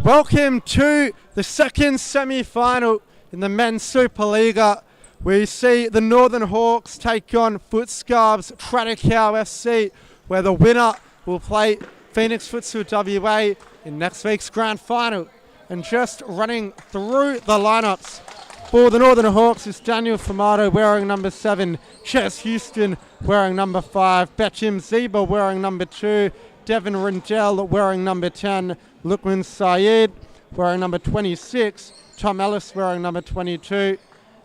Welcome to the second semi-final in the men's Supa-Liga. We see the Northern Hawks take on FutScarbs Tradição FC, where the winner will play Phoenix Futsal WA in next week's grand final. And just running through the lineups for the Northern Hawks is Daniel Formato wearing number 7, Chez Houston wearing number 5, Betchim Zeba wearing number 2, Devin Rindell wearing number 10, Lukman Syed wearing number 26, Tom Ellis wearing number 22,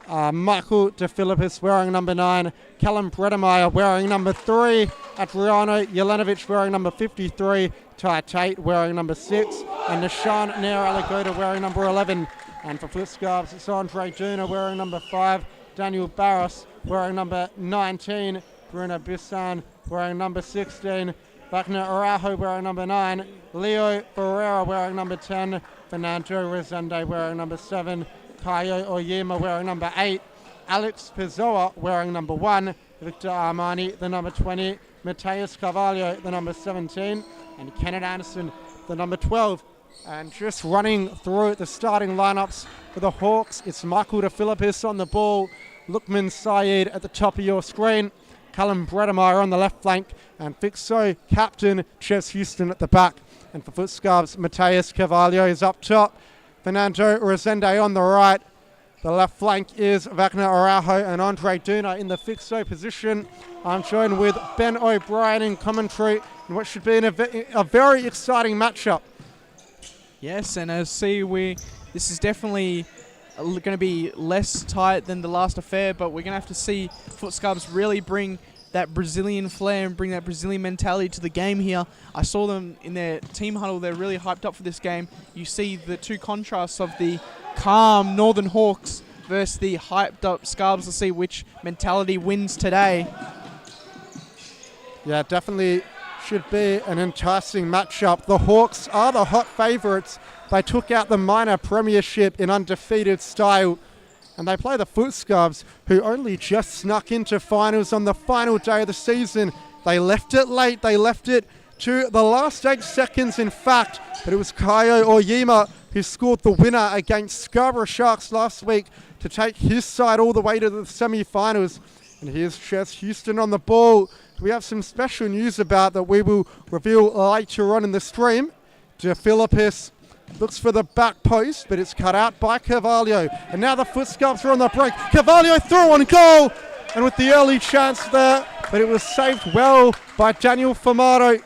Michael DeFilippis wearing number 9, Callum Bredemeyer wearing number 3, Adriano Jelenovic wearing number 53, Ty Tate wearing number 6, and Nishan Nair Alagoda wearing number 11. And for FutScarbs, it's Andre Duna wearing number 5, Daniel Barros wearing number 19, Bruno Bissan wearing number 16, Wagner Araujo wearing number 9, Leo Ferreira wearing number 10, Fernando Rezende wearing number 7, Kayo Oyema wearing number 8, Alex Pizzoa wearing number 1, Victor Armani the number 20, Mateus Carvalho the number 17, and Kenneth Anderson the number 12. And just running through the starting lineups for the Hawks, it's Michael DeFilippis on the ball, Lukman Syed at the top of your screen, Callum Bredemeyer on the left flank, and Fixo captain Chez Houston at the back. And for FutScarbs, Mateus Carvalho is up top, Fernando Rezende on the right. The left flank is Wagner Araujo and Andre Duna in the Fixo position. I'm joined with Ben O'Brien in commentary in what should be a very exciting matchup. Yes, and I see this is definitely going to be less tight than the last affair, but we're going to have to see FutScarbs really bring that Brazilian flair and bring that Brazilian mentality to the game here. I saw them in their team huddle. They're really hyped up for this game. You see the two contrasts of the calm Northern Hawks versus the hyped up Scarbs to see which mentality wins today. Yeah, definitely should be an enticing matchup. The Hawks are the hot favourites. They took out the minor premiership in undefeated style, and they play the FutScarbs, who only just snuck into finals on the final day of the season. They left it late. They left it to the last 8 seconds, in fact, but it was Kayo Oyema who scored the winner against Scarborough Sharks last week to take his side all the way to the semi-finals. And here's Chez Houston on the ball. We have some special news about that we will reveal later on in the stream. DeFilippis looks for the back post, but it's cut out by Carvalho. And now the FutScarbs are on the break. Carvalho through on goal, and with the early chance there, but it was saved well by Daniel Formato.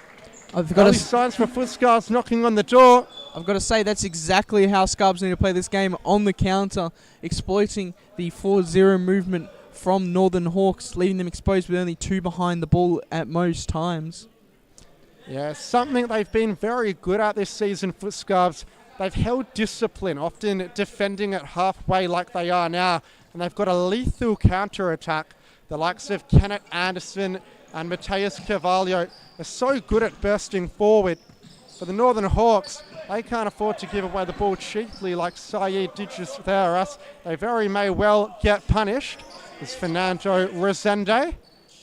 Early signs for FutScarbs knocking on the door. I've got to say that's exactly how Scarbs need to play this game, on the counter, exploiting the 4-0 movement from Northern Hawks, leaving them exposed with only 2 behind the ball at most times. Yeah, something they've been very good at this season, FutScarbs. They've held discipline, often defending at halfway like they are now, and they've got a lethal counter-attack. The likes of Kenneth Anderson and Mateus Carvalho are so good at bursting forward. For the Northern Hawks, they can't afford to give away the ball cheaply like Syed did just there, us. They very may well get punished. It's Fernando Rezende.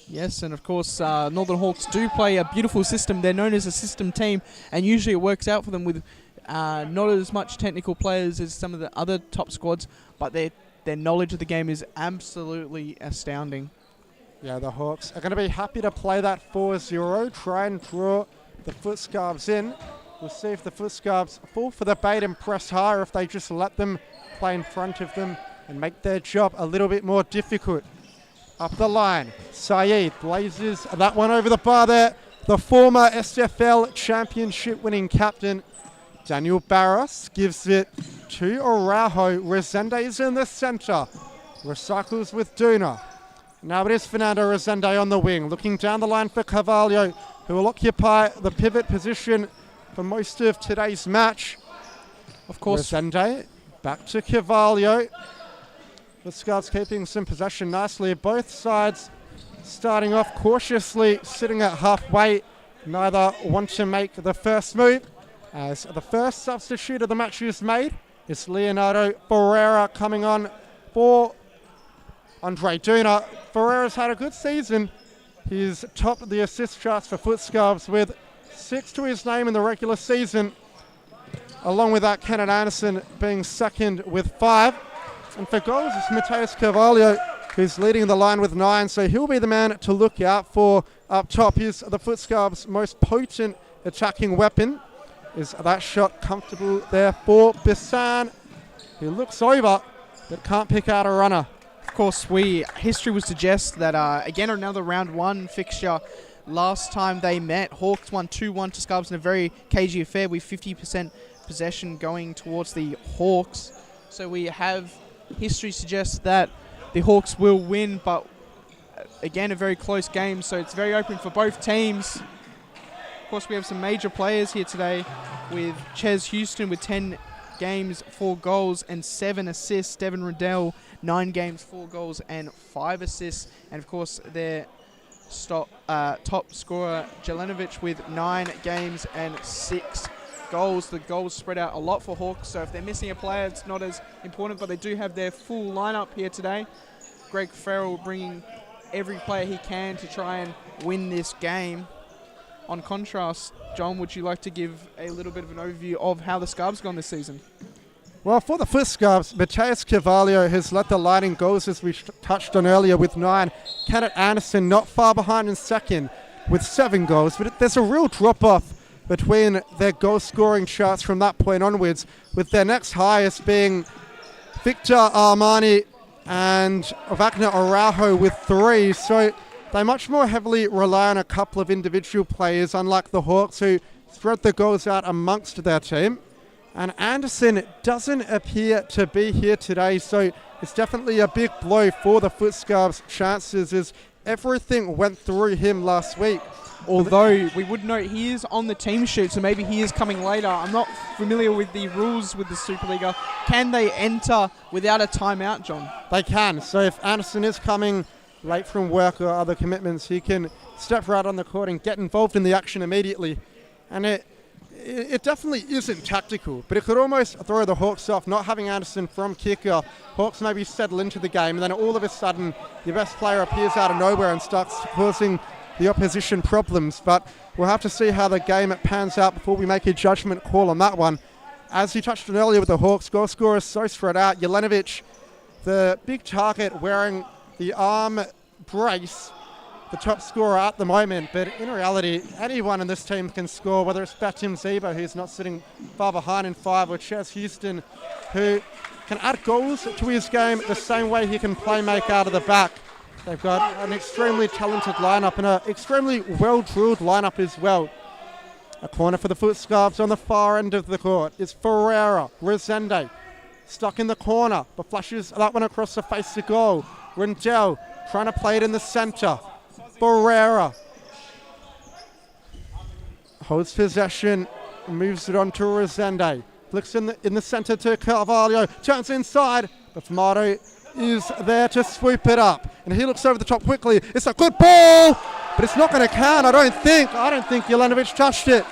Yes, and of course, Northern Hawks do play a beautiful system. They're known as a system team, and usually it works out for them with not as much technical players as some of the other top squads, but their knowledge of the game is absolutely astounding. Yeah, the Hawks are going to be happy to play that 4-0, try and draw the FutScarbs in. We'll see if the FutScarbs fall for the bait and press higher, if they just let them play in front of them and make their job a little bit more difficult. Up the line, Syed blazes that one over the bar there. The former SFL championship winning captain, Daniel Barros, gives it to Araujo. Rezende is in the centre. Recycles with Duna. Now it is Fernando Rezende on the wing, looking down the line for Carvalho, who will occupy the pivot position for most of today's match. Of course, Rezende back to Carvalho. The Scouts keeping some possession nicely. Both sides starting off cautiously, sitting at halfway. Neither want to make the first move, as the first substitute of the match is made. It's Leonardo Ferreira coming on for Andre Duna. Ferreira's had a good season. He's topped the assist charts for FutScarbs with 6 to his name in the regular season. along with that, Kenneth Anderson being second with 5. And for goals, it's Mateus Carvalho, who's leading the line with 9, so he'll be the man to look out for up top. He's the FutScarbs' most potent attacking weapon. Is that shot comfortable there for Bissan, who looks over but can't pick out a runner. Of course, history would suggest that, again, another round 1 fixture. Last time they met, Hawks won 2-1 to Scarbs in a very cagey affair with 50% possession going towards the Hawks. So we have history suggests that the Hawks will win, but again, a very close game, so it's very open for both teams. Of course, we have some major players here today with Chez Houston with 10 games, 4 goals and 7 assists. Devin Riddell, 9 games, 4 goals and 5 assists. And of course, their top scorer, Jelenovic, with 9 games and 6 goals. The goals spread out a lot for Hawks, so if they're missing a player, it's not as important, but they do have their full lineup here today. Greg Farrell bringing every player he can to try and win this game. On contrast, John, would you like to give a little bit of an overview of how the Scarbs gone this season? Well, for the FutScarbs, Mateus Carvalho has led the line in goals, as we touched on earlier, with 9. Kenneth Anderson not far behind in second with 7 goals, but there's a real drop-off between their goal-scoring charts from that point onwards, with their next highest being Victor Armani and Wagner Araujo with 3. So they much more heavily rely on a couple of individual players, unlike the Hawks, who spread the goals out amongst their team. And Anderson doesn't appear to be here today, so it's definitely a big blow for the FutScarbs' chances, as everything went through him last week. Although we would note he is on the team sheet, so maybe he is coming later. I'm not familiar with the rules with the Supa-Liga. Can they enter without a timeout, John? They can. So if Anderson is coming late from work or other commitments, he can step right on the court and get involved in the action immediately. And it definitely isn't tactical, but it could almost throw the Hawks off, not having Anderson from kickoff. Hawks maybe settle into the game, and then all of a sudden your best player appears out of nowhere and starts causing the opposition problems. But we'll have to see how the game pans out before we make a judgment call on that one. As you touched on earlier with the Hawks, goal scorers so spread out. Jelenovic, the big target, wearing the arm brace, the top scorer at the moment, but in reality, anyone in this team can score, whether it's Batim Ziba, who's not sitting far behind in 5, or Chez Houston, who can add goals to his game the same way he can play make out of the back. They've got an extremely talented lineup and an extremely well-drilled lineup as well. A corner for the FutScarbs on the far end of the court. It's Ferreira, Resende, stuck in the corner, but flashes that one across the face of goal. Rindell trying to play it in the centre. Ferreira holds possession, moves it on to Resende. Flicks in the centre to Carvalho, turns inside, but Formato is there to swoop it up. And he looks over the top quickly. It's a good ball, but it's not going to count, I don't think. Jelenovic touched it.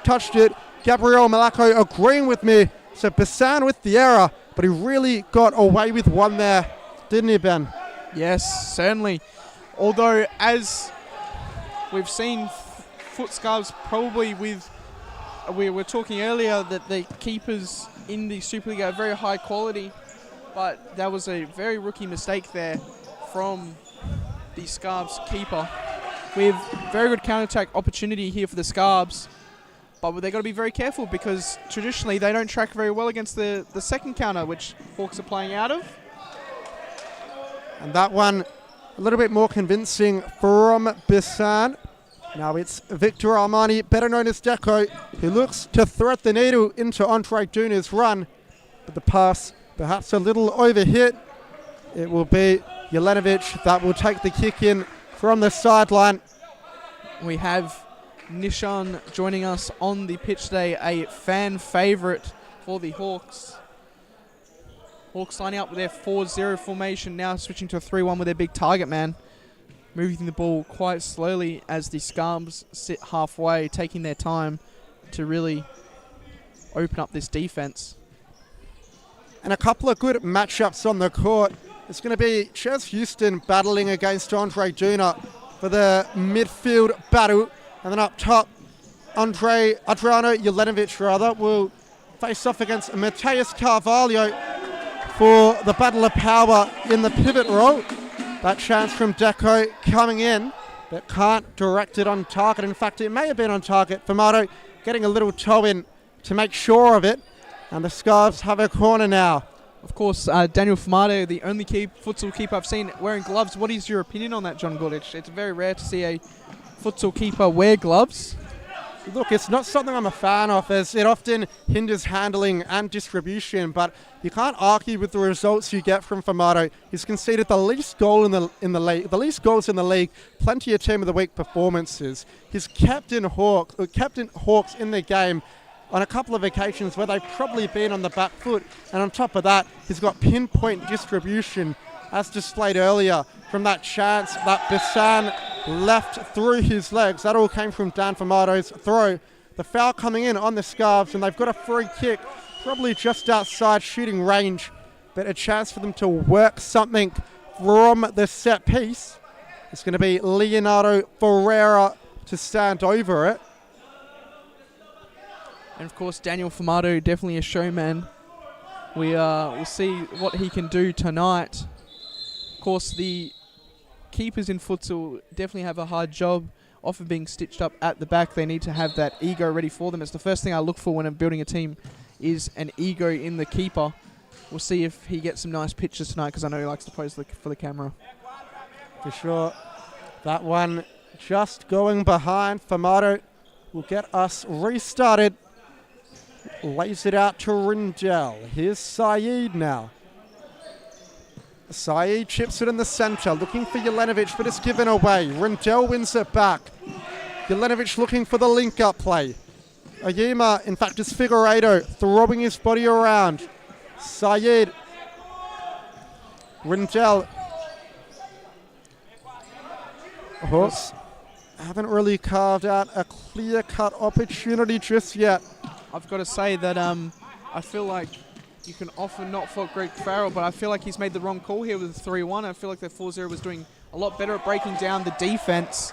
Touched it. Gabriel Malaco agreeing with me. So Bissan with the error, but he really got away with one there, didn't he, Ben? Yes, certainly. Although, as we've seen, FutScarbs probably with... We were talking earlier that the keepers in the Super-Liga are very high quality, but that was a very rookie mistake there from the Scarbs keeper. We have very good counter-attack opportunity here for the Scarbs, but they've got to be very careful because traditionally they don't track very well against the second counter, which Hawks are playing out of. And that one a little bit more convincing from Bissan. Now it's Victor Armani, better known as Deco, who looks to thread the needle into Andre Duna's run. But the pass perhaps a little overhit. It will be Jelenovic that will take the kick in from the sideline. We have Nishan joining us on the pitch today, a fan favourite for the Hawks. Hawks lining up with their 4-0 formation, now switching to a 3-1 with their big target man. Moving the ball quite slowly as the Scarbs sit halfway, taking their time to really open up this defense. And a couple of good matchups on the court. It's going to be Chez Houston battling against Andre Duna for the midfield battle. And then up top, Adriano Jelenovic will face off against Mateus Carvalho for the battle of power in the pivot role. That chance from Deco coming in, but can't direct it on target. In fact, it may have been on target. Formato getting a little toe in to make sure of it. And the Scarves have a corner now. Of course, Daniel Formato, the only futsal keeper I've seen wearing gloves. What is your opinion on that, John Goodrich? It's very rare to see a futsal keeper wear gloves. Look, it's not something I'm a fan of, as it often hinders handling and distribution, but you can't argue with the results you get from Formato. He's conceded the least goal in the league, the least goals in the league, plenty of team of the week performances. He's captain Hawks in the game on a couple of occasions where they've probably been on the back foot, and on top of that, he's got pinpoint distribution, as displayed earlier from that chance that Bissan left through his legs. That all came from Dan Formato's throw. The foul coming in on the Scarves, and they've got a free kick, probably just outside shooting range, but a chance for them to work something from the set piece. It's going to be Leonardo Ferreira to stand over it. And of course, Daniel Formato, definitely a showman. We'll see what he can do tonight. Of course, the keepers in futsal definitely have a hard job, often being stitched up at the back. They need to have that ego ready for them. It's the first thing I look for when I'm building a team is an ego in the keeper. We'll see if he gets some nice pictures tonight, because I know he likes to pose for the camera. For sure. That one just going behind. Formato will get us restarted. Lays it out to Rindell. Here's Saeed now. Saeed chips it in the centre, looking for Jelenovic, but it's given away. Rindell wins it back. Jelenovic looking for the link-up play. Oyema, in fact, it's Figueiredo throwing his body around. Saeed. Rindell. Hawks haven't really carved out a clear-cut opportunity just yet. I've got to say that I feel like you can often not fault Greg Farrell, but I feel like he's made the wrong call here with the 3-1. I feel like the 4-0 was doing a lot better at breaking down the defense.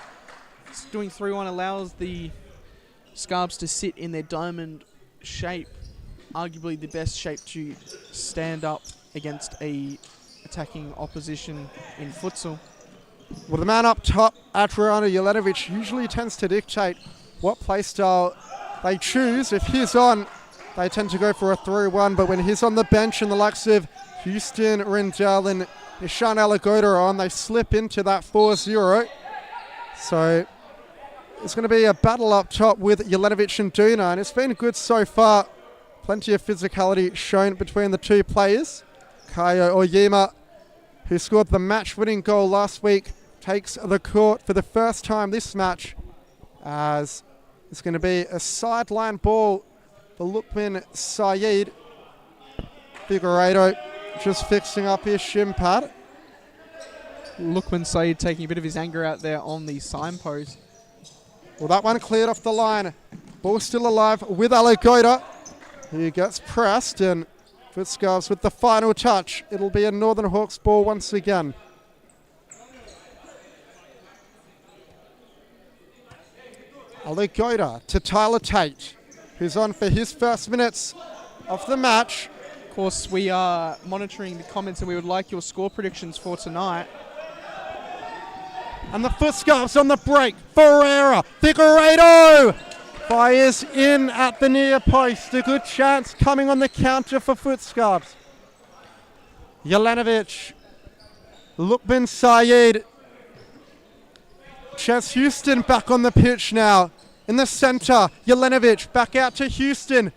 Doing 3-1 allows the Scarves to sit in their diamond shape, arguably the best shape to stand up against a attacking opposition in futsal. Well, the man up top, Adriano Jelenovic, usually tends to dictate what play style they choose. If he's on, they tend to go for a 3-1, but when he's on the bench and the likes of Houston, Rindell and Ishan Alagoda are on, they slip into that 4-0. So it's going to be a battle up top with Jelenovic and Duna, and it's been good so far. Plenty of physicality shown between the two players. Kayo Oyema, who scored the match-winning goal last week, takes the court for the first time this match, as it's going to be a sideline ball for Lukman Saeed. Figueiredo just fixing up his shin pad. Lukman Saeed taking a bit of his anger out there on the signpost. Well, that one cleared off the line. Ball still alive with Alagoda. He gets pressed, and FutScarbs with the final touch. It'll be a Northern Hawks ball once again. Alagoda to Tyler Tate, who's on for his first minutes of the match. Of course, we are monitoring the comments, and we would like your score predictions for tonight. And the FutScarbs on the break. Ferreira, Figueiredo fires in at the near post. A good chance coming on the counter for FutScarbs. Jelenovic, Lukman Saeed. Chez Houston back on the pitch now. In the centre, Jelenovic back out to Houston.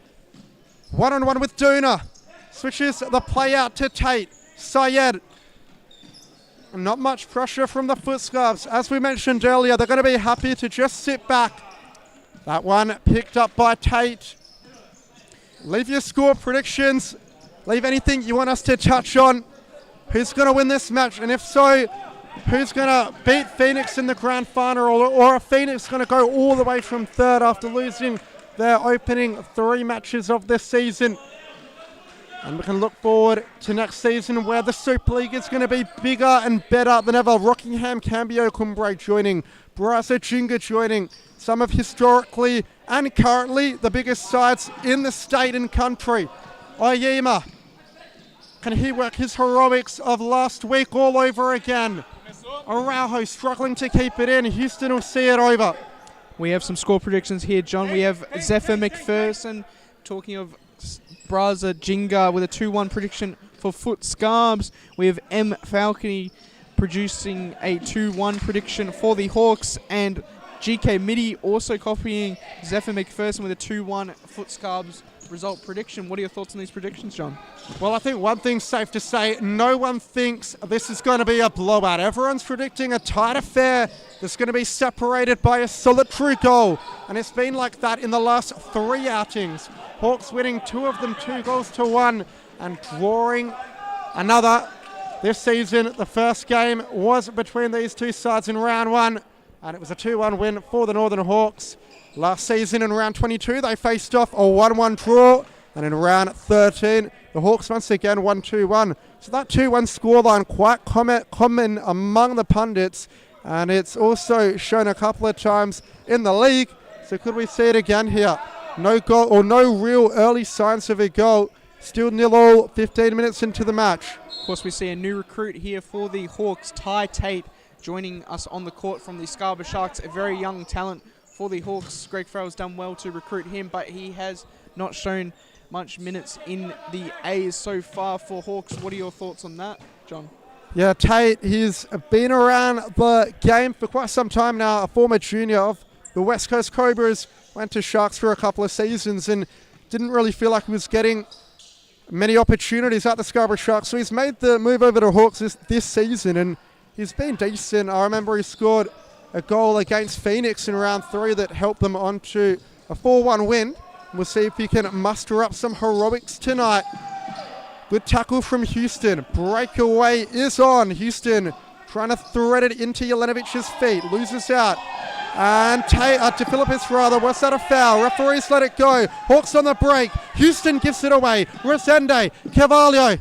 One-on-one with Duna. Switches the play out to Tate. Sayed. Not much pressure from the FutScarbs. As we mentioned earlier, they're going to be happy to just sit back. That one picked up by Tate. Leave your score predictions. Leave anything you want us to touch on. Who's going to win this match? And if so, who's going to beat Phoenix in the grand final? Or are Phoenix going to go all the way from third after losing their opening 3 matches of this season? And we can look forward to next season where the Supa-Liga is going to be bigger and better than ever. Rockingham, Cambio, Cumbrae joining, Barassa, Jinga joining, some of historically and currently the biggest sides in the state and country. Oyema, can he work his heroics of last week all over again? Araujo struggling to keep it in. Houston will see it over. We have some score predictions here, John. We have Zephyr McPherson talking of Braza Jinga with a 2-1 prediction for FutScarbs. We have M. Falcone producing a 2-1 prediction for the Hawks, and GK Midi also copying Zephyr McPherson with a 2-1 FutScarbs result prediction. What are your thoughts on these predictions, John? Well, I think one thing's safe to say, no one thinks this is going to be a blowout. Everyone's predicting a tight affair that's going to be separated by a solitary goal, and it's been like that in the last 3 outings. Hawks winning 2 of them 2-1 and drawing another this season. The first game was between these two sides in round 1, and it was a 2-1 win for the Northern Hawks. Last season in round 22, they faced off a 1-1 draw, and in round 13, the Hawks once again won 2-1. So that 2-1 scoreline quite common among the pundits, and it's also shown a couple of times in the league. So could we see it again here? No goal, or no real early signs of a goal. Still 0-0, 15 minutes into the match. Of course, we see a new recruit here for the Hawks, Ty Tate, joining us on the court from the Scarborough Sharks, a very young talent for the Hawks. Greg Farrell's done well to recruit him, but he has not shown much minutes in the A's so far for Hawks. What are your thoughts on that, John? Yeah, Tate, he's been around the game for quite some time now, a former junior of the West Coast Cobras, went to Sharks for a couple of seasons and didn't really feel like he was getting many opportunities at the Scarborough Sharks. So he's made the move over to Hawks this season, and he's been decent. I remember he scored a goal against Phoenix in round 3 that helped them onto a 4-1 win. We'll see if he can muster up some heroics tonight. Good tackle from Houston. Breakaway is on. Houston trying to thread it into Jelenovic's feet. Loses out. And DeFilippis rather. Was that a foul? Referees let it go. Hawks on the break. Houston gives it away. Resende. Carvalho.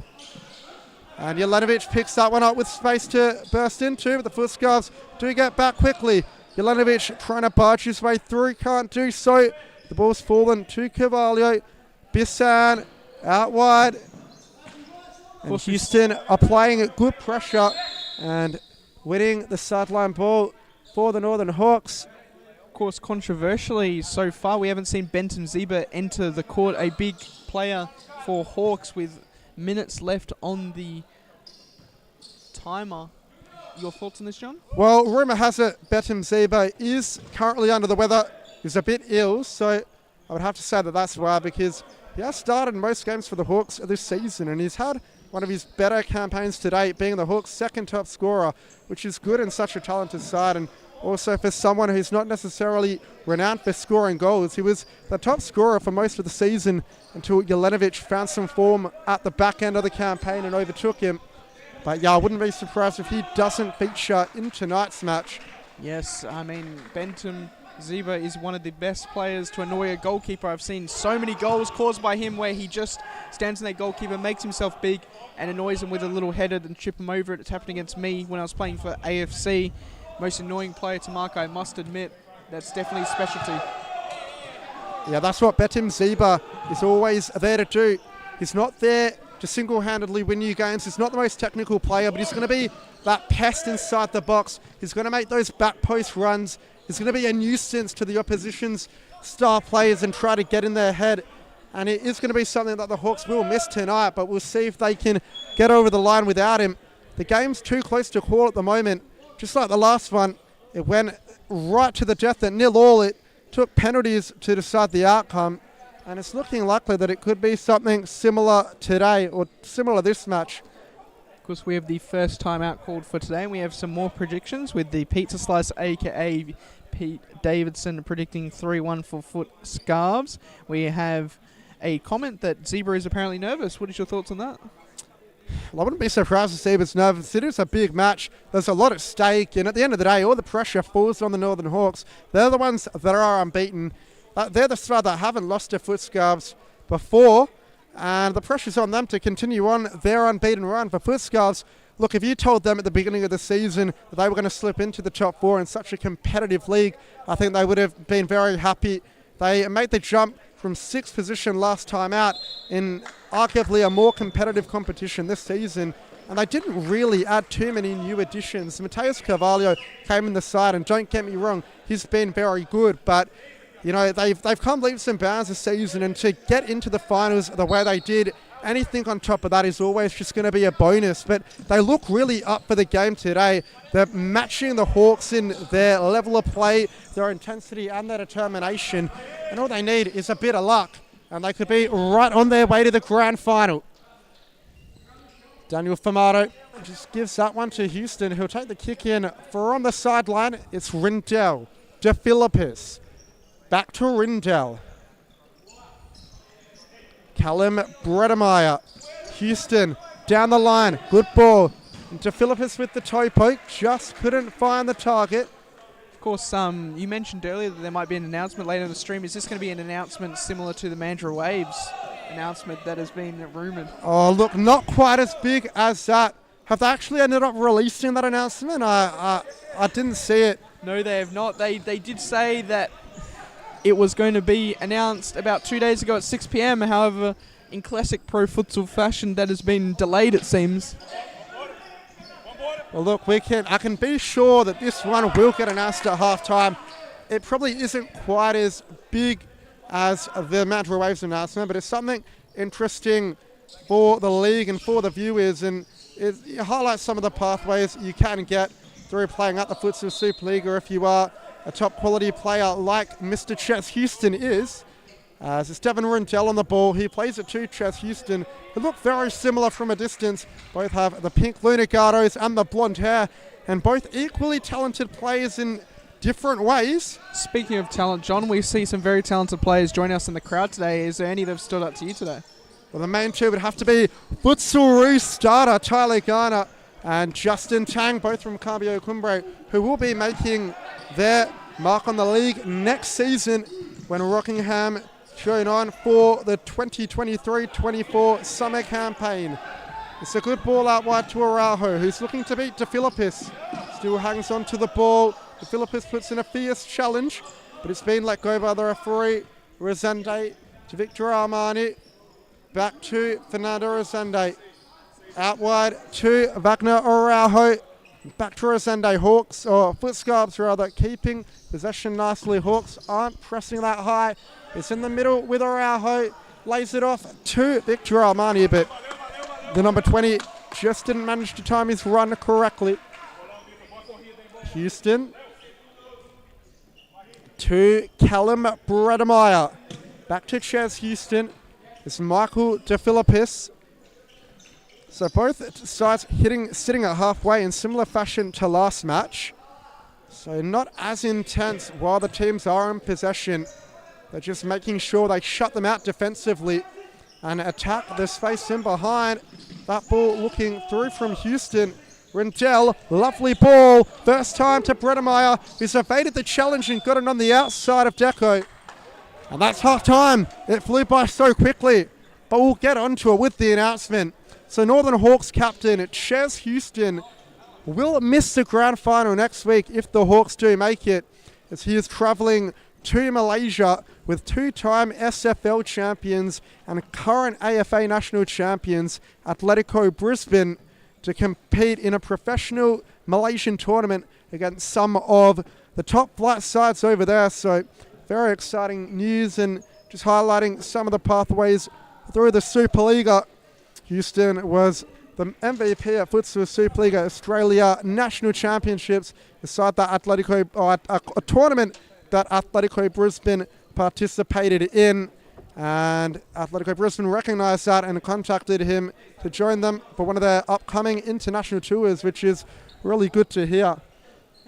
And Jelenovic picks that one up with space to burst into, but the FutScarbs do get back quickly. Jelenovic trying to barge his way through, can't do so. The ball's fallen to Carvalho. Bissan out wide. And Houston applying good pressure and winning the sideline ball for the Northern Hawks. Of course, controversially so far, we haven't seen Benton Ziba enter the court, a big player for Hawks with minutes left on the timer. Your thoughts on this, John? Well, rumour has it Benton Ziba is currently under the weather. He's a bit ill, so I would have to say that that's why, because he has started most games for the Hawks this season, and he's had one of his better campaigns to date, being the Hawks' second top scorer, which is good in such a talented side, and also for someone who's not necessarily renowned for scoring goals. He was the top scorer for most of the season until Jelenovic found some form at the back end of the campaign and overtook him. But yeah, I wouldn't be surprised if he doesn't feature in tonight's match. Yes, I mean, Benton Ziba is one of the best players to annoy a goalkeeper. I've seen so many goals caused by him where he just stands in that goalkeeper, makes himself big and annoys him with a little header and chip him over it. It's happened against me when I was playing for AFC. Most annoying player to mark, I must admit. That's definitely a specialty. Yeah, that's what Benton Ziba is always there to do. He's not there to single-handedly win you games. He's not the most technical player, but he's going to be that pest inside the box. He's going to make those back post runs. He's going to be a nuisance to the opposition's star players and try to get in their head. And it is going to be something that the Hawks will miss tonight, but we'll see if they can get over the line without him. The game's too close to call at the moment. Just like the last one, it went right to the death at 0-0. It took penalties to decide the outcome. And it's looking likely that it could be something similar today, or similar this match. Of course, we have the first time out called for today, and we have some more predictions with the Pizza Slice, a.k.a. Pete Davidson, predicting 3-1 for FutScarbs. We have a comment that Zebra is apparently nervous. What is your thoughts on that? Well, I wouldn't be surprised to see if it's nervous. It is a big match. There's a lot at stake, and at the end of the day, all the pressure falls on the Northern Hawks. They're the ones that are unbeaten. They're the side that haven't lost to FutScarbs before. and the pressure's on them to continue on their unbeaten run. For FutScarbs, look, if you told them at the beginning of the season that they were going to slip into the top 4 in such a competitive league, I think they would have been very happy. They made the jump from 6th position last time out in arguably a more competitive competition this season, and they didn't really add too many new additions. Mateus Carvalho came in the side, and don't get me wrong, he's been very good, but you know, they've come leaps and bounds this season, and to get into the finals the way they did, anything on top of that is always just going to be a bonus. But they look really up for the game today. They're matching the Hawks in their level of play, their intensity and their determination, and all they need is a bit of luck, and they could be right on their way to the grand final. Daniel Formato just gives that one to Houston, who'll take the kick in. For on the sideline, it's Rindell, De Philippis. Back to Rindell. Callum Bredemeyer. Houston down the line. Good ball. De Philippis with the toe poke. Just couldn't find the target. Of course, you mentioned earlier that there might be an announcement later in the stream. Is this going to be an announcement similar to the Mandurah Waves announcement that has been rumoured? Oh, look, not quite as big as that. Have they actually ended up releasing that announcement? I didn't see it. No, they have not. They did say that it was going to be announced about 2 days ago at 6 p.m. However, in classic pro futsal fashion, that has been delayed, it seems. Well, look, I can be sure that this one will get announced at halftime. It probably isn't quite as big as the Mandurah Waves announcement, but it's something interesting for the league and for the viewers, and it highlights some of the pathways you can get through playing at the Futsal Supa-Liga if you are a top quality player like Mr. Chez Houston is. As it's Devin Rindell on the ball. He plays at 2 Chez Houston, who look very similar from a distance. Both have the pink Lunagados and the blonde hair, and both equally talented players in different ways. Speaking of talent, John, we see some very talented players join us in the crowd today. Is there any that have stood up to you today? Well, the main two would have to be Futsal starter Tyler Garner and Justin Tang, both from Cambio Cumbre, who will be making their mark on the league next season when Rockingham join on for the 2023-24 summer campaign. It's a good ball out wide to Araujo, who's looking to beat De Philippis. Still hangs on to the ball. De Philippis puts in a fierce challenge, but it's been let go by the referee. Rezende to Victor Armani. Back to Fernando Rezende. Out wide to Wagner Araujo. Back to Rezende. Hawks, or FutScarbs rather, keeping possession nicely. Hawks aren't pressing that high. It's in the middle with Araujo. Lays it off to Victor Armani, but the number 20 just didn't manage to time his run correctly. Houston to Callum Bredemeyer. Back to Chez Houston. It's Michael De Philippis. So both sides sitting at halfway in similar fashion to last match. So not as intense while the teams are in possession. They're just making sure they shut them out defensively and attack the space in behind. That ball looking through from Houston. Rindell, lovely ball. First time to Bredemeyer, who's evaded the challenge and got it on the outside of Deco. And that's half time. It flew by so quickly, but we'll get onto it with the announcement. So Northern Hawks captain Chez Houston will miss the grand final next week if the Hawks do make it, as he is travelling to Malaysia with 2-time SFL champions and current AFA national champions Atletico Brisbane to compete in a professional Malaysian tournament against some of the top flight sides over there. So very exciting news, and just highlighting some of the pathways through the Supa-Liga. Houston was the MVP at Futsal Supa-Liga Australia National Championships, beside that a tournament that Atletico Brisbane participated in. And Atletico Brisbane recognised that and contacted him to join them for one of their upcoming international tours, which is really good to hear.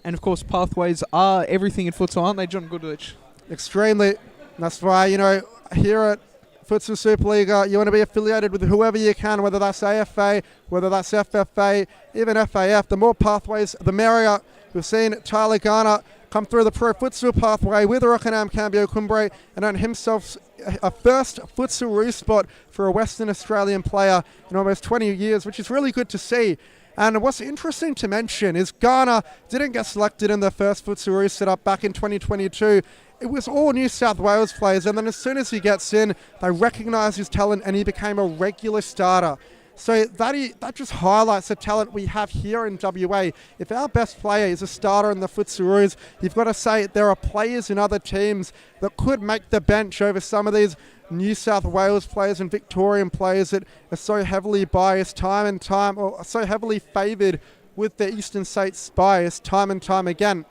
And of course, pathways are everything in futsal, aren't they, John Goodrich? Extremely. And that's why, here at Futsal Supa-Liga, you want to be affiliated with whoever you can, whether that's AFA, whether that's FFA, even FAF. The more pathways, the merrier. We've seen Tyler Garner come through the pro futsal pathway with Rockingham Cambio Cumbre and earn himself a first futsal spot for a Western Australian player in almost 20 years, which is really good to see. And what's interesting to mention is Ghana didn't get selected in the first futsal setup back in 2022. It was all New South Wales players, and then as soon as he gets in, they recognise his talent and he became a regular starter. So that just highlights the talent we have here in WA. If our best player is a starter in the Futsaroos, you've got to say there are players in other teams that could make the bench over some of these New South Wales players and Victorian players that are so heavily biased time and time, or so heavily favoured with the Eastern States bias time and time again.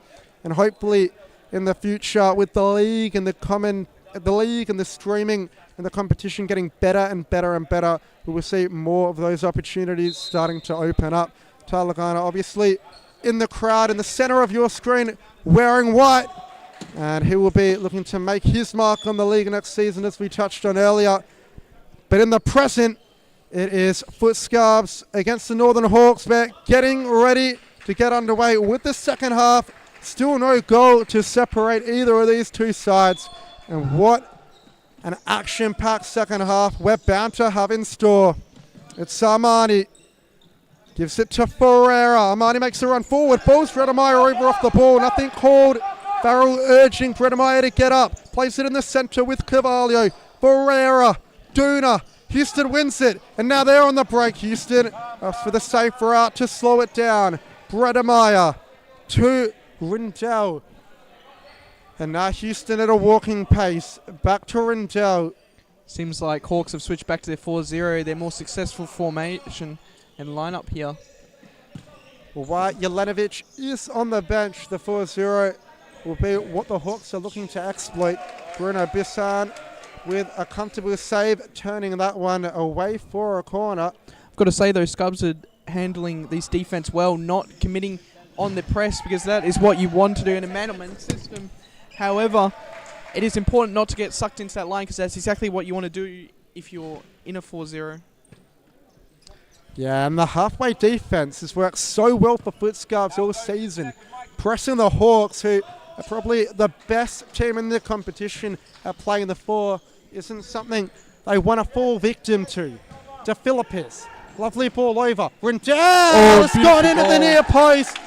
And hopefully in the future, with the league and the streaming and the competition getting better and better and better, we will see more of those opportunities starting to open up. Tyler Garner obviously in the crowd in the centre of your screen wearing white, and he will be looking to make his mark on the league next season, as we touched on earlier. But in the present, it is FutScarbs against the Northern Hawks. We're getting ready to get underway with the second half. Still no goal to separate either of these two sides. And what an action-packed second half we're bound to have in store. It's Armani. Gives it to Ferreira. Armani makes a run forward. Balls Bredemeyer over off the ball. Nothing called. Farrell urging Bredemeyer to get up. Plays it in the centre with Carvalho. Ferreira. Duna. Houston wins it. And now they're on the break. Houston for the safe route to slow it down. Bredemeyer to Rindell. And now Houston at a walking pace. Back to Rindell. Seems like Hawks have switched back to their 4-0, their more successful formation and lineup here. While Jelenovic is on the bench, the 4-0 will be what the Hawks are looking to exploit. Bruno Bissan with a comfortable save, turning that one away for a corner. I've got to say, though, Scubs are handling these defense well, not committing on the press, because that is what you want to do in a man-on-man system. However, it is important not to get sucked into that line, because that's exactly what you want to do if you're in a 4-0. Yeah, and the halfway defense has worked so well for FutScarbs all season. Pressing the Hawks, who are probably the best team in the competition at playing the 4, isn't something they want to fall victim to. De Philippis, lovely ball over. Rindell has gone into the near post.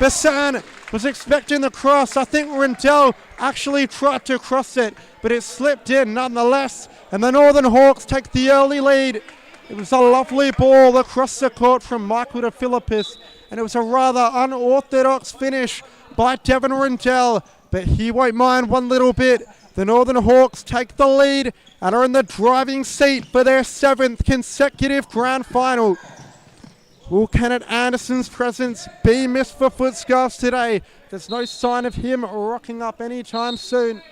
Bassan was expecting the cross. I think Rindell actually tried to cross it, but it slipped in nonetheless. And the Northern Hawks take the early lead. It was a lovely ball across the court from Michael De Philippis, and it was a rather unorthodox finish by Devon Rindell, but he won't mind one little bit. The Northern Hawks take the lead and are in the driving seat for their 7th consecutive grand final. Will Kenneth Anderson's presence be missed for FutScarbs today? There's no sign of him rocking up anytime soon.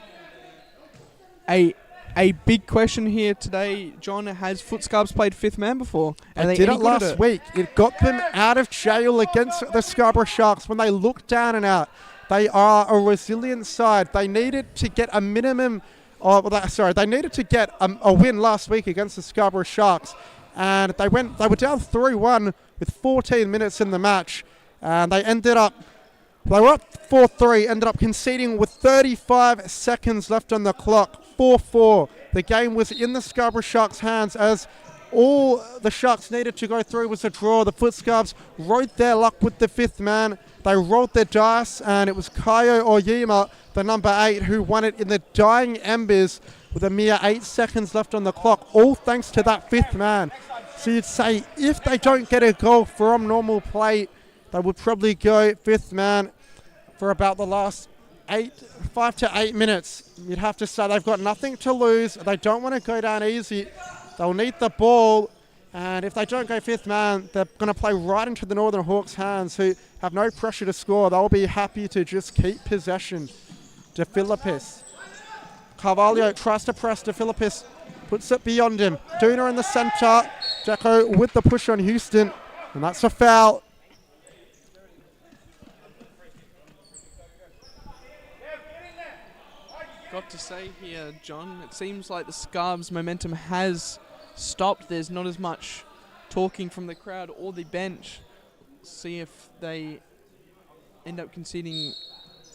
A big question here today, John. Has FutScarbs played 5th man before? They did it last week. It got them out of jail against the Scarborough Sharks when they looked down and out. They are a resilient side. They needed to get a minimum they needed to get a win last week against the Scarborough Sharks. And they were down 3-1 with 14 minutes in the match. And they were up 4-3, ended up conceding with 35 seconds left on the clock. 4-4. The game was in the Scarborough Sharks' hands, as all the Sharks needed to go through was a draw. The FutScarbs rode their luck with the 5th man. They rolled their dice, and it was Kaio Oyima, the number 8, who won it in the dying embers with a mere 8 seconds left on the clock, all thanks to that 5th man. So you'd say if they don't get a goal from normal play, they would probably go 5th man for about the last 5 to 8 minutes. You'd have to say they've got nothing to lose. They don't want to go down easy. They'll need the ball. And if they don't go 5th man, they're going to play right into the Northern Hawks' hands, who have no pressure to score. They'll be happy to just keep possession. De Philippis. Carvalho tries to press. De Philippis puts it beyond him. Duna in the centre. Jacko with the push on Houston. And that's a foul. Got to say here, John, it seems like the Scarbs' momentum has stopped. There's not as much talking from the crowd or the bench. See if they end up conceding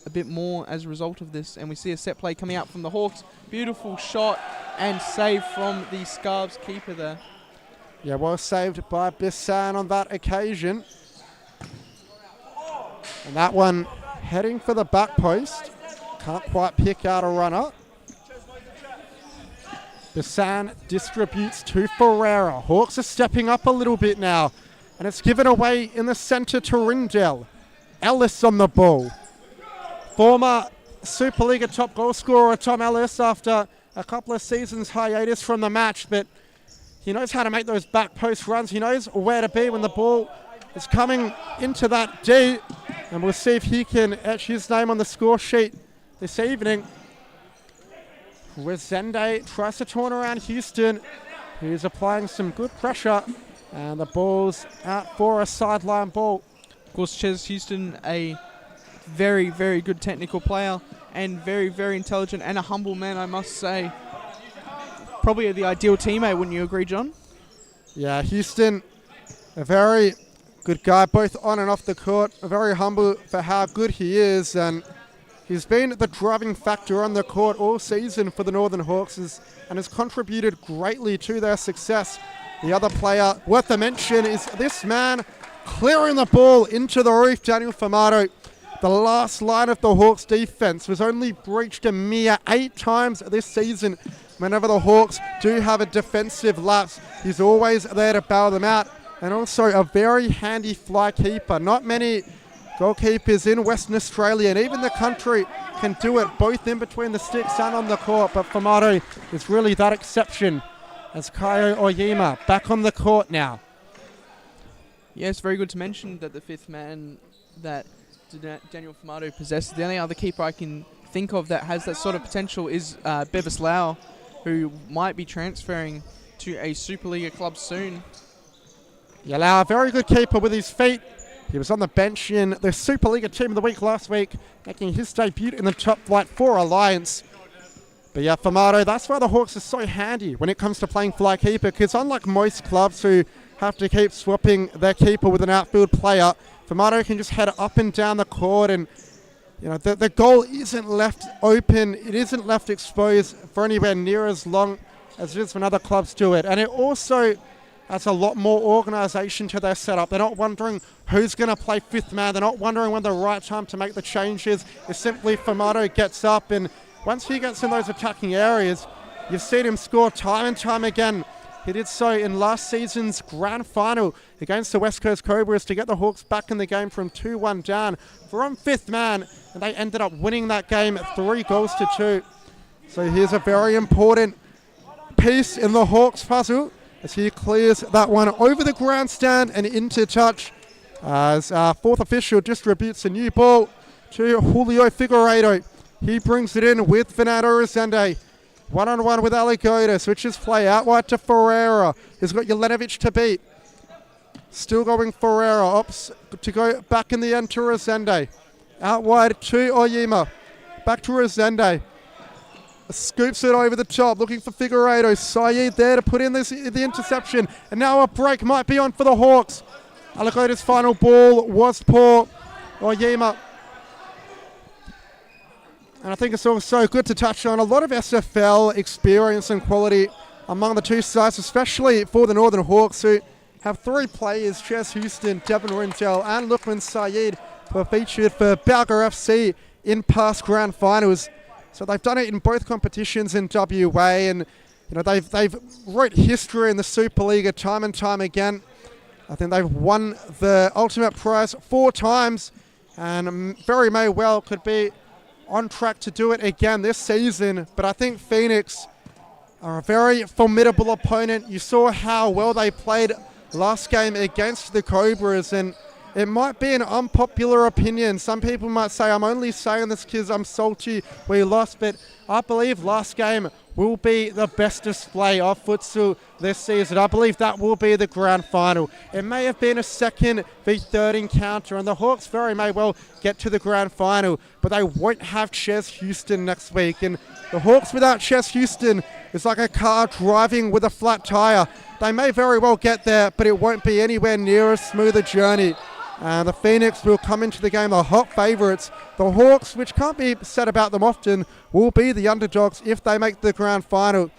a bit more as a result of this. And we see a set play coming out from the Hawks. Beautiful shot and save from the Scarbs keeper there. Yeah, well saved by Bissan on that occasion. And that one heading for the back post. Can't quite pick out a runner. Bissan distributes to Ferreira. Hawks are stepping up a little bit now. And it's given away in the centre to Rindell. Ellis on the ball. Former Supa-Liga top goal scorer Tom Ellis after a couple of seasons hiatus from the match. But he knows how to make those back post runs. He knows where to be when the ball is coming into that D. And we'll see if he can etch his name on the score sheet this evening. Resende tries to turn around Houston. He's applying some good pressure. And the ball's out for a sideline ball. Of course, Chez Houston, a very, very good technical player and very, very intelligent and a humble man, I must say. Probably the ideal teammate, wouldn't you agree, John? Yeah, Houston, a very good guy, both on and off the court. Very humble for how good he is. And he's been the driving factor on the court all season for the Northern Hawks and has contributed greatly to their success. The other player worth a mention is this man clearing the ball into the roof, Daniel Formato. The last line of the Hawks defense was only breached a mere 8 times this season. Whenever the Hawks do have a defensive lapse, he's always there to bail them out. And also a very handy fly keeper. Not many goalkeepers in Western Australia and even the country can do it both in between the sticks and on the court, but Formato is really that exception. As Kaio Oyima back on the court now. Yes, very good to mention that the fifth man that Daniel Formato possesses. The only other keeper I can think of that has that sort of potential is Bevis Lau, who might be transferring to a Supa-Liga club soon. Yeah, Lau, a very good keeper with his feet. He was on the bench in the Supa-Liga Team of the Week last week, making his debut in the top flight for Alliance. But yeah, Formato, that's why the Hawks are so handy when it comes to playing fly keeper, because unlike most clubs who have to keep swapping their keeper with an outfield player, Formato can just head up and down the court, and you know the goal isn't left open, it isn't left exposed for anywhere near as long as it is when other clubs do it. And it also has a lot more organisation to their setup. They're not wondering who's going to play fifth man, they're not wondering when the right time to make the changes. It's simply Formato gets up, and once he gets in those attacking areas, you've seen him score time and time again. He did so in last season's grand final against the West Coast Cobras to get the Hawks back in the game from 2-1 down from fifth man, and they ended up winning that game 3-2. So here's a very important piece in the Hawks puzzle as he clears that one over the grandstand and into touch as our fourth official distributes a new ball to Julio Figueiredo. He brings it in with Fernando Resende. One-on-one with Aligoda. Switches play out wide to Ferreira. He's got Jelenovic to beat. Still going Ferreira. Opts to go back in the end to Resende. Out wide to Oyima. Back to Resende. Scoops it over the top. Looking for Figueiredo. Saeed there to put in the interception. And now a break might be on for the Hawks. Aligoda's final ball was poor. Oyima. And I think it's also good to touch on a lot of SFL experience and quality among the two sides, especially for the Northern Hawks, who have 3 players, Chez Houston, Devon Rindell and Lukman Saeed, who are featured for Balga FC in past grand finals. So they've done it in both competitions in WA, and you know they've wrote history in the Supa-Liga time and time again. I think they've won the ultimate prize 4 times, and very may well could be on track to do it again this season. But I think Phoenix are a very formidable opponent. You saw how well they played last game against the Cobras, and it might be an unpopular opinion. Some people might say I'm only saying this because I'm salty we lost, but I believe last game will be the best display of futsal this season. I believe that will be the grand final. It may have been a second v third encounter, and the Hawks very may well get to the grand final, but they won't have Chez Houston next week. And the Hawks without Chez Houston is like a car driving with a flat tire. They may very well get there, but it won't be anywhere near a smoother journey. The Phoenix will come into the game the hot favourites. The Hawks, which can't be said about them often, will be the underdogs if they make the grand final.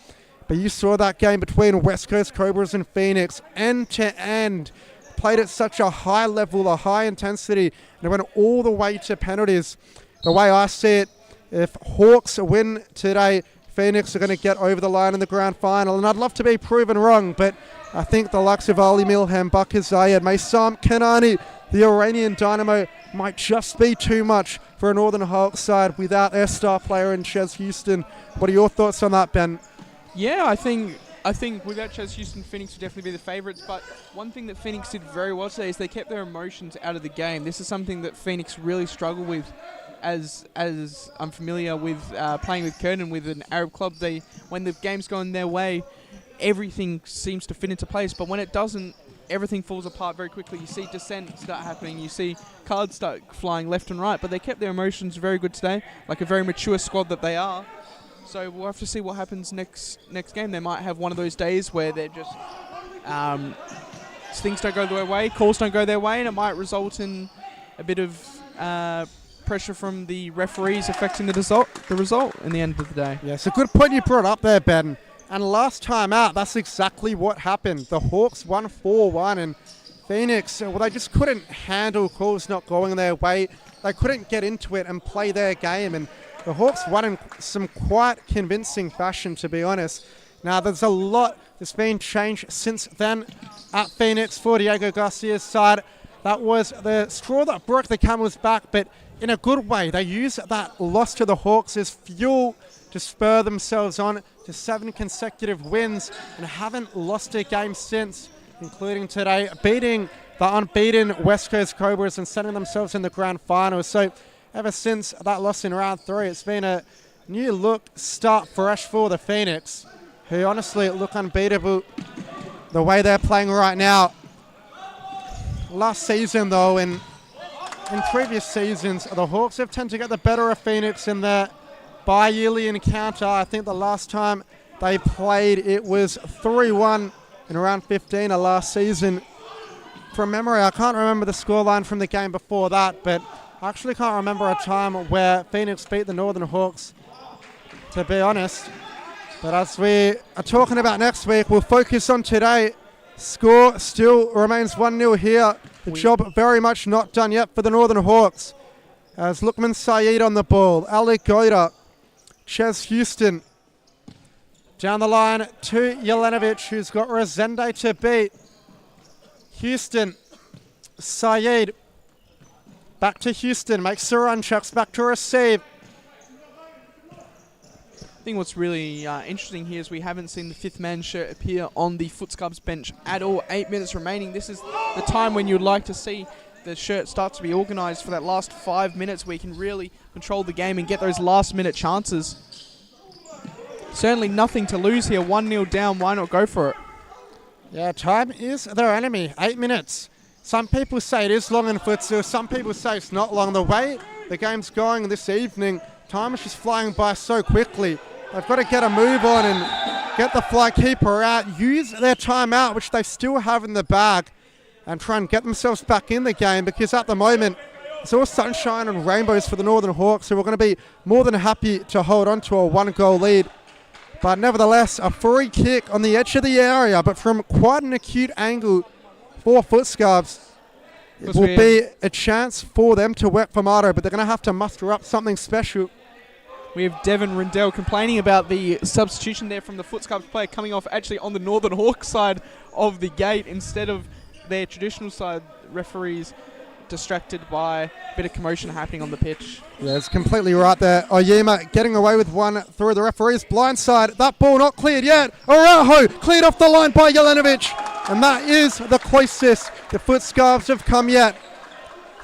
But you saw that game between West Coast Cobras and Phoenix, end to end. Played at such a high level, a high intensity, and it went all the way to penalties. The way I see it, if Hawks win today, Phoenix are going to get over the line in the grand final. And I'd love to be proven wrong, but I think the likes of Ali Milham, Bakr Zayed, Maysam Kanani, the Iranian Dynamo might just be too much for a Northern Hawks side without their star player in Chez Houston. What are your thoughts on that, Ben? Yeah, I think without Chez Houston, Phoenix would definitely be the favourites. But one thing that Phoenix did very well today is they kept their emotions out of the game. This is something that Phoenix really struggled with. As I'm familiar with playing with Curtin, with an Arab club, when the game's going their way, everything seems to fit into place. But when it doesn't, everything falls apart very quickly. You see dissent start happening. You see cards start flying left and right. But they kept their emotions very good today, like a very mature squad that they are. So we'll have to see what happens next game. They might have one of those days where they're just things don't go their way, calls don't go their way, and it might result in a bit of pressure from the referees affecting the result in the end of the day. Yeah, it's a good point you brought up there, Ben. And last time out, that's exactly what happened. The Hawks won 4-1, and Phoenix, well, they just couldn't handle calls not going their way. They couldn't get into it and play their game, and the Hawks won in some quite convincing fashion, to be honest. Now, there's a lot that's been changed since then at Phoenix for Diego Garcia's side. That was the straw that broke the camel's back, but in a good way. They used that loss to the Hawks as fuel to spur themselves on to 7 consecutive wins and haven't lost a game since, including today, beating the unbeaten West Coast Cobras and setting themselves in the grand final. So ever since that loss in round 3, it's been a new look, start fresh for the Phoenix, who honestly look unbeatable the way they're playing right now. Last season, though, in previous seasons, the Hawks have tended to get the better of Phoenix in their bi-yearly encounter. I think the last time they played, it was 3-1 in round 15 of last season. From memory, I can't remember the scoreline from the game before that, but I actually can't remember a time where Phoenix beat the Northern Hawks, to be honest. But as we are talking about next week, we'll focus on today. Score still remains 1-0 here. The job very much not done yet for the Northern Hawks. As Lukman Saeed on the ball, Alec Goida, Chez Houston. Down the line to Jelenovic, who's got Resende to beat. Houston, Saeed, back to Houston, makes the run, chucks back to receive. I think what's really interesting here is we haven't seen the 5th man shirt appear on the FutScarbs bench at all. 8 minutes remaining. This is the time when you'd like to see the shirt start to be organised for that last 5 minutes where you can really control the game and get those last minute chances. Certainly nothing to lose here. 1-0 down. Why not go for it? Yeah, time is their enemy. 8 minutes. Some people say it is long in futsal. Some people say it's not long. The way the game's going this evening, time is just flying by so quickly. They've got to get a move on and get the fly keeper out, use their timeout, which they still have in the bag, and try and get themselves back in the game, because at the moment, it's all sunshine and rainbows for the Northern Hawks, who are going to be more than happy to hold on to a 1-goal lead. But nevertheless, a free kick on the edge of the area, but from quite an acute angle for FutScarbs. It will be a chance for them to work for Mato, but they're going to have to muster up something special. We have Devin Rindell complaining about the substitution there from the FutScarbs player coming off actually on the Northern Hawks side of the gate instead of their traditional side. Referees distracted by a bit of commotion happening on the pitch. Yeah, it's completely right there. Oyema getting away with one through the referee's blind side. That ball not cleared yet. Araujo cleared off the line by Jelenovic. And that is the closest the FutScarbs have come yet.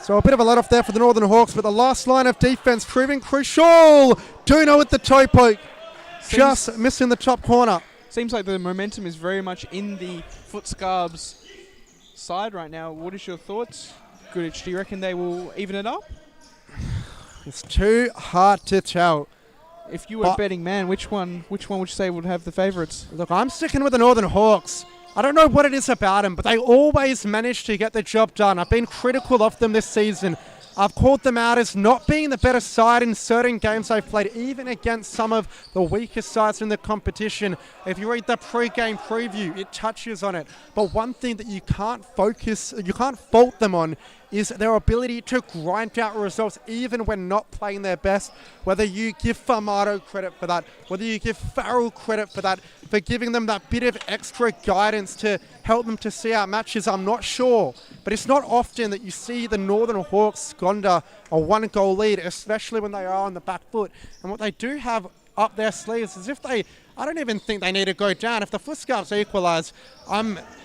So a bit of a let-off there for the Northern Hawks, but the last line of defence proving crucial. Duno with the toe poke. Just missing the top corner. Seems like the momentum is very much in the FutScarbs side right now. What is your thoughts? Goodich, do you reckon they will even it up? It's too hard to tell. If you were a betting man, which one would you say would have the favourites? Look, I'm sticking with the Northern Hawks. I don't know what it is about them, but they always manage to get the job done. I've been critical of them this season. I've called them out as not being the better side in certain games they've played, even against some of the weaker sides in the competition. If you read the pre-game preview, it touches on it. But one thing that you can't fault them on is their ability to grind out results even when not playing their best. Whether you give Formato credit for that, whether you give Farrell credit for that, for giving them that bit of extra guidance to help them to see out matches, I'm not sure. But it's not often that you see the Northern Hawks squander a 1-goal lead, especially when they are on the back foot. And what they do have up their sleeves is I don't even think they need to go down. If the FutScarbs equalise,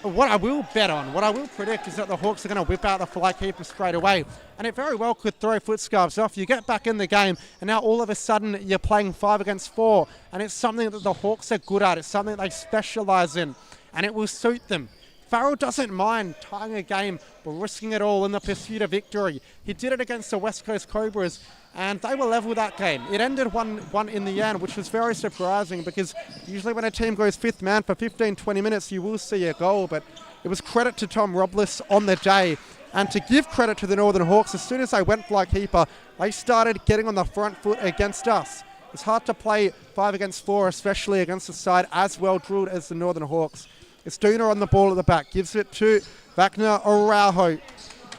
what I will bet on, what I will predict is that the Hawks are going to whip out the fly keeper straight away. And it very well could throw FutScarbs off. You get back in the game, and now all of a sudden you're playing 5 against 4. And it's something that the Hawks are good at. It's something they specialise in. And it will suit them. Farrell doesn't mind tying a game or risking it all in the pursuit of victory. He did it against the West Coast Cobras, and they were level that game. It ended 1-1 in the end, which was very surprising because usually when a team goes fifth man for 15-20 minutes, you will see a goal. But it was credit to Tom Robles on the day. And to give credit to the Northern Hawks, as soon as they went fly keeper, they started getting on the front foot against us. It's hard to play 5 against 4, especially against a side as well drilled as the Northern Hawks. It's Duna on the ball at the back, gives it to Wagner Araujo.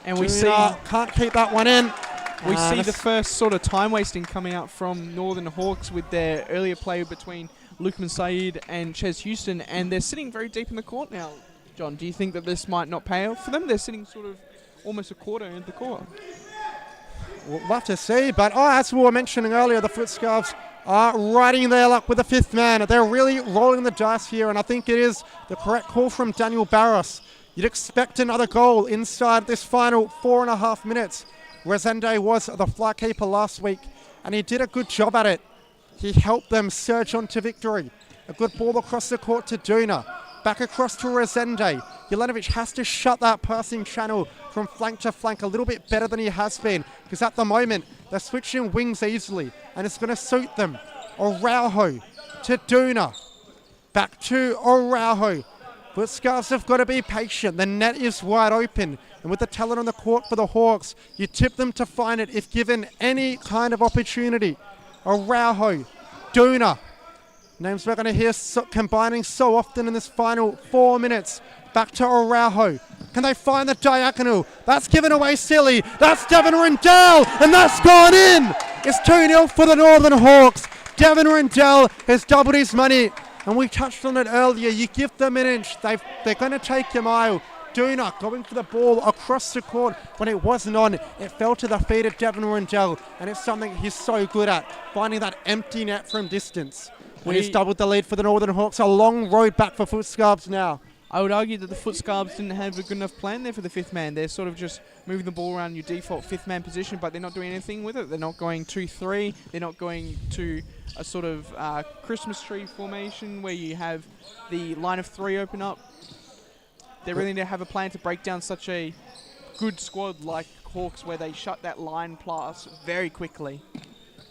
And we Duna can't keep that one in. We see the first sort of time wasting coming out from Northern Hawks with their earlier play between Lukman Saeed and Chez Houston, and they're sitting very deep in the court now. John, do you think that this might not pay off for them? They're sitting sort of almost a quarter into the court. We'll have to see, but as we were mentioning earlier, the FutScarbs are riding their luck with the fifth man. They're really rolling the dice here, and I think it is the correct call from Daniel Barros. You'd expect another goal inside this final 4.5 minutes. Resende was the fly keeper last week, and he did a good job at it. He helped them surge on to victory. A good ball across the court to Duna. Back across to Resende. Jelenovic has to shut that passing channel from flank to flank a little bit better than he has been, because at the moment they're switching wings easily and it's going to suit them. Araujo to Duna. Back to Araujo. FutScarbs have got to be patient. The net is wide open, and with the talent on the court for the Hawks, you tip them to find it if given any kind of opportunity. Araujo, Duna. Names we're going to hear combining so often in this final 4 minutes. Back to Araujo. Can they find the diagonal? That's given away silly. That's Devon Rendell, and that's gone in. It's 2-0 for the Northern Hawks. Devon Rendell has doubled his money, and we touched on it earlier. You give them an inch, they're going to take a mile. Duna going for the ball across the court. When it wasn't on, it fell to the feet of Devon Rendell, and it's something he's so good at, finding that empty net from distance. He's doubled the lead for the Northern Hawks. A long road back for FutScarbs now. I would argue that the FutScarbs didn't have a good enough plan there for the fifth man. They're sort of just moving the ball around your default fifth man position, but they're not doing anything with it. They're not going 2-3. They're not going to a sort of Christmas tree formation where you have the line of 3 open up. They really need to have a plan to break down such a good squad like Hawks, where they shut that line pass very quickly.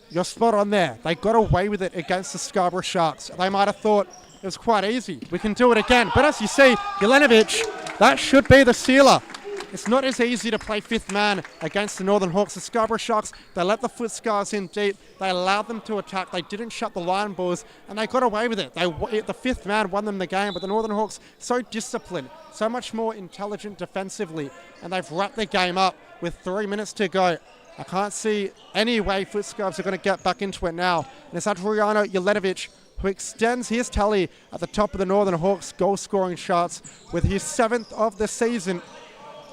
You're spot on there. They got away with it against the Scarborough Sharks. They might have thought it was quite easy. We can do it again. But as you see, Jelenovic, that should be the sealer. It's not as easy to play fifth man against the Northern Hawks. The Scarborough Sharks, they let the FutScarbs in deep. They allowed them to attack. They didn't shut the line balls, and they got away with it. The fifth man won them the game, but the Northern Hawks, so disciplined, so much more intelligent defensively, and they've wrapped the game up with 3 minutes to go. I can't see any way FutScarbs are going to get back into it now. And it's Adriano Jelenovic who extends his tally at the top of the Northern Hawks goal-scoring charts with his 7th of the season.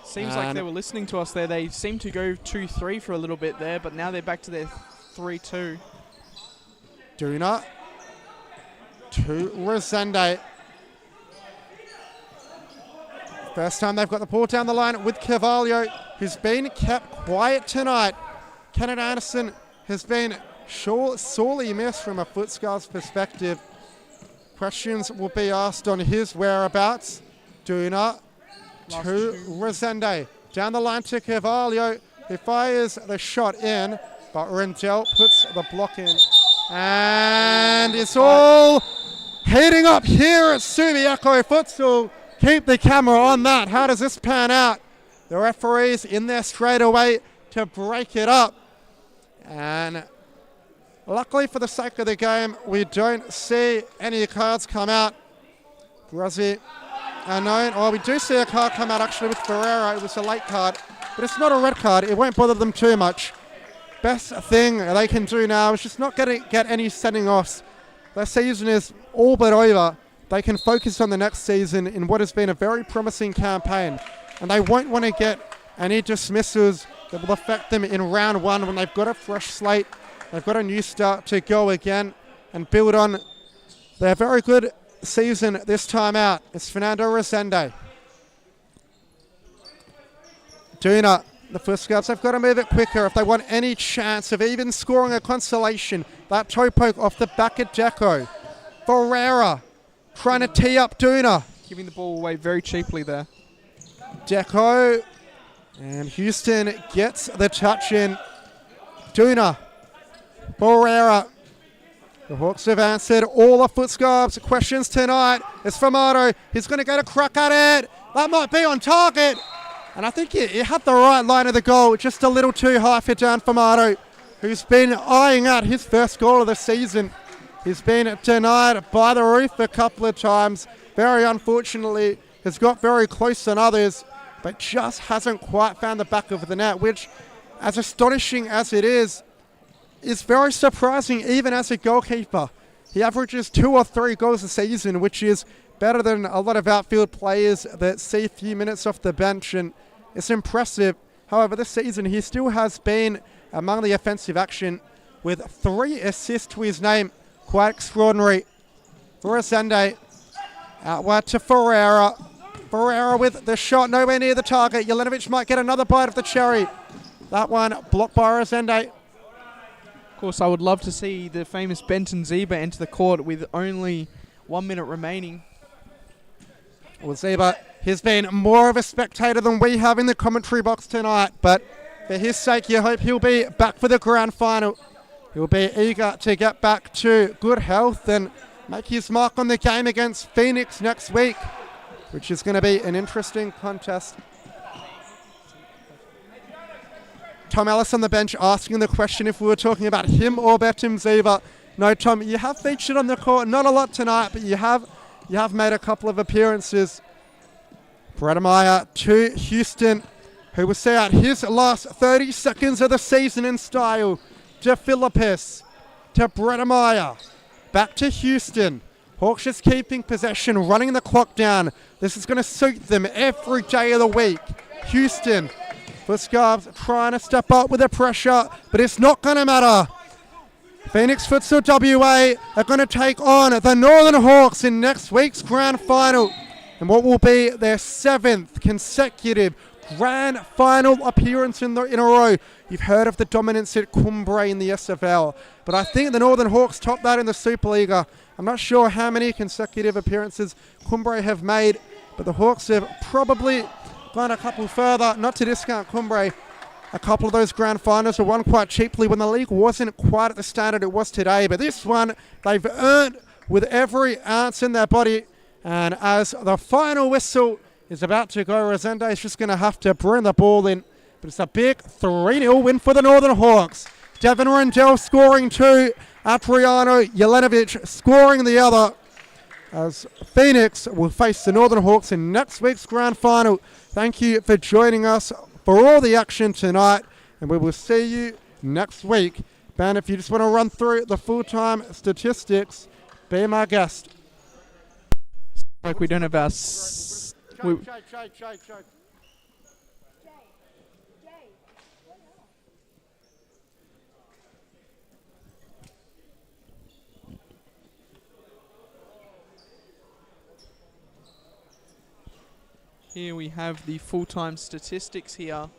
Seems like they were listening to us there. They seemed to go 2-3 for a little bit there, but now they're back to their 3-2. Duna to Resende. First time they've got the ball down the line with Carvalho, who's been kept quiet tonight. Kenneth Anderson has been sorely missed from a FutScarbs perspective. Questions will be asked on his whereabouts. Duna to Resende. Down the line to Carvalho, who fires the shot in, but Rendell puts the block in. And it's all heating up here at Subiaco Futsal. keep the camera on that. How does this pan out? The referee's in there straight away to break it up. And luckily for the sake of the game, we don't see any cards come out. Brazzi unknown. Oh, we do see a card come out actually with Ferreira. It was a late card, but it's not a red card. It won't bother them too much. Best thing they can do now is just not get any sending offs. Their season is all but over. They can focus on the next season in what has been a very promising campaign. And they won't want to get any dismissals that will affect them in round one when they've got a fresh slate. They've got a new start to go again and build on their very good season this time out. It's Fernando Resende. Duna, the FutScarbs, they've got to move it quicker if they want any chance of even scoring a consolation. That toe poke off the back of Deco. Ferreira trying to tee up Duna. Giving the ball away very cheaply there. Deco, and Houston gets the touch in. Duna, Ferreira. The Hawks have answered all the FutScarbs questions tonight. It's Formato. He's going to get a crack at it. That might be on target. And I think he had the right line of the goal, just a little too high for Dan Formato, who's been eyeing out his first goal of the season. He's been denied by the roof a couple of times. Very unfortunately, has got very close on others, but just hasn't quite found the back of the net, which, as astonishing as it is very surprising even as a goalkeeper. He averages 2 or 3 goals a season, which is better than a lot of outfield players that see a few minutes off the bench, and it's impressive. However, this season he still has been among the offensive action with 3 assists to his name. Quite extraordinary. Resende out wide to Ferreira. Ferreira with the shot nowhere near the target. Jelenovic might get another bite of the cherry. That one blocked by Resende. Of course, I would love to see the famous Benton Ziba enter the court with only 1 minute remaining. Well, Ziba, he's been more of a spectator than we have in the commentary box tonight, but for his sake, you hope he'll be back for the grand final. He'll be eager to get back to good health and make his mark on the game against Phoenix next week, which is going to be an interesting contest. Tom Ellis on the bench asking the question if we were talking about him or Betim Ziva. No, Tom, you have featured on the court, not a lot tonight, but you have made a couple of appearances. Bredemeyer to Houston, who will see out his last 30 seconds of the season in style. To Philippus, to Bredemeyer, back to Houston. Hawks just keeping possession, running the clock down. This is going to suit them every day of the week. Houston, FutScarbs trying to step up with the pressure, but it's not going to matter. Phoenix Futsal WA are going to take on the Northern Hawks in next week's grand final, and what will be their 7th consecutive grand final appearance in a row. You've heard of the dominance at Cumbre in the SFL, but I think the Northern Hawks top that in the Supa-Liga. I'm not sure how many consecutive appearances Cumbre have made, but the Hawks have probably gone a couple further. Not to discount Cumbre, a couple of those grand finals were won quite cheaply when the league wasn't quite at the standard it was today, but this one they've earned with every ounce in their body. And as the final whistle is about to go, Resende is just going to have to bring the ball in. But it's a big 3-0 win for the Northern Hawks. Devin Rendell scoring 2. Adriano Jelenovic scoring the other. As Phoenix will face the Northern Hawks in next week's grand final. Thank you for joining us for all the action tonight. And we will see you next week. Ben, if you just want to run through the full-time statistics, be my guest. Like we don't have our... Here we have the full-time statistics here.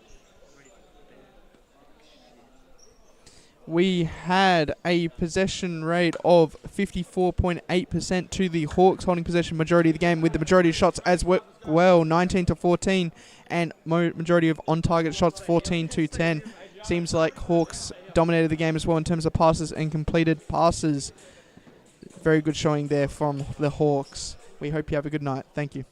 We had a possession rate of 54.8% to the Hawks, holding possession majority of the game, with the majority of shots as well, 19-14, and majority of on-target shots, 14-10. Seems like Hawks dominated the game as well in terms of passes and completed passes. Very good showing there from the Hawks. We hope you have a good night. Thank you.